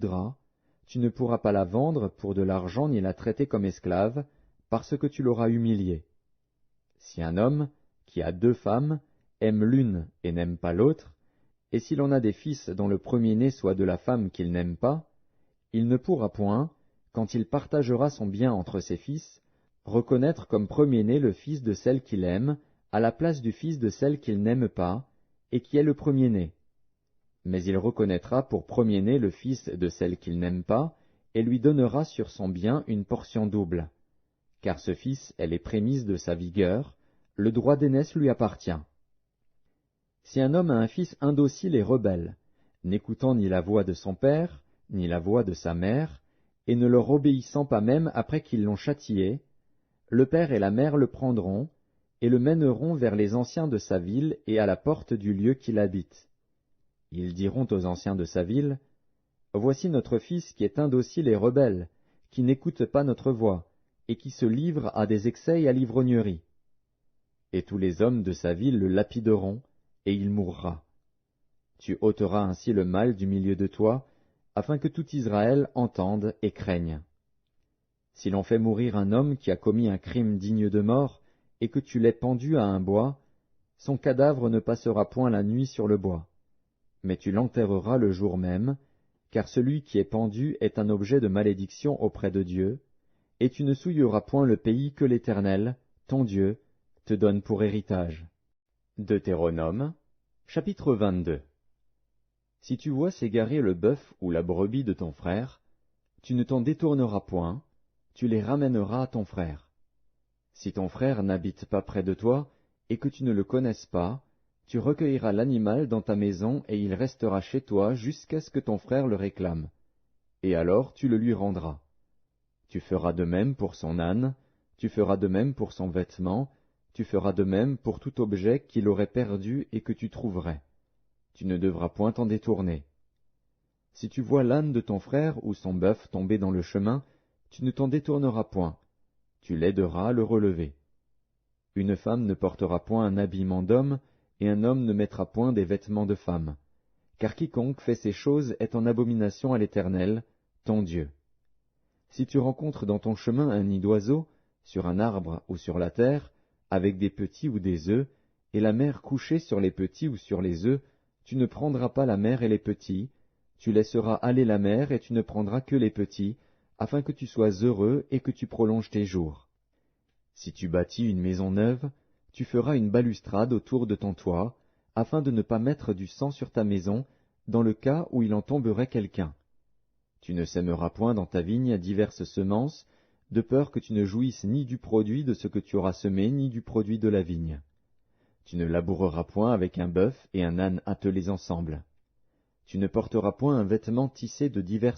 voudras, tu ne pourras pas la vendre pour de l'argent ni la traiter comme esclave, parce que tu l'auras humiliée. Si un homme, qui a 2 femmes, aime l'une et n'aime pas l'autre, et s'il en a des fils dont le premier-né soit de la femme qu'il n'aime pas, il ne pourra point, quand il partagera son bien entre ses fils, reconnaître comme premier-né le fils de celle qu'il aime, à la place du fils de celle qu'il n'aime pas, et qui est le premier-né. Mais il reconnaîtra pour premier-né le fils de celle qu'il n'aime pas, et lui donnera sur son bien une portion double. Car ce fils est les prémices de sa vigueur, le droit d'aînesse lui appartient. Si un homme a un fils indocile et rebelle, n'écoutant ni la voix de son père, ni la voix de sa mère, et ne leur obéissant pas même après qu'ils l'ont châtié, le père et la mère le prendront, et le mèneront vers les anciens de sa ville et à la porte du lieu qu'il habite. Ils diront aux anciens de sa ville, « Voici notre fils qui est indocile et rebelle, qui n'écoute pas notre voix, et qui se livre à des excès et à l'ivrognerie. » Et tous les hommes de sa ville le lapideront, et il mourra. Tu ôteras ainsi le mal du milieu de toi, afin que tout Israël entende et craigne. Si l'on fait mourir un homme qui a commis un crime digne de mort, et que tu l'aies pendu à un bois, son cadavre ne passera point la nuit sur le bois. Mais tu l'enterreras le jour même, car celui qui est pendu est un objet de malédiction auprès de Dieu, et tu ne souilleras point le pays que l'Éternel, ton Dieu, te donne pour héritage. Deutéronome, chapitre 22. Si tu vois s'égarer le bœuf ou la brebis de ton frère, tu ne t'en détourneras point, tu les ramèneras à ton frère. Si ton frère n'habite pas près de toi, et que tu ne le connaisses pas, tu recueilleras l'animal dans ta maison, et il restera chez toi jusqu'à ce que ton frère le réclame. Et alors tu le lui rendras. Tu feras de même pour son âne, tu feras de même pour son vêtement, tu feras de même pour tout objet qu'il aurait perdu et que tu trouverais. Tu ne devras point t'en détourner. Si tu vois l'âne de ton frère ou son bœuf tomber dans le chemin, tu ne t'en détourneras point. Tu l'aideras à le relever. Une femme ne portera point un habillement d'homme, et un homme ne mettra point des vêtements de femme. Car quiconque fait ces choses est en abomination à l'Éternel, ton Dieu. Si tu rencontres dans ton chemin un nid d'oiseau, sur un arbre ou sur la terre, avec des petits ou des œufs, et la mère couchée sur les petits ou sur les œufs, tu ne prendras pas la mère et les petits, tu laisseras aller la mère et tu ne prendras que les petits, afin que tu sois heureux et que tu prolonges tes jours. Si tu bâtis une maison neuve, tu feras une balustrade autour de ton toit, afin de ne pas mettre du sang sur ta maison, dans le cas où il en tomberait quelqu'un. Tu ne sèmeras point dans ta vigne diverses semences, de peur que tu ne jouisses ni du produit de ce que tu auras semé, ni du produit de la vigne. Tu ne laboureras point avec un bœuf et un âne attelés ensemble. Tu ne porteras point un vêtement tissé de diverses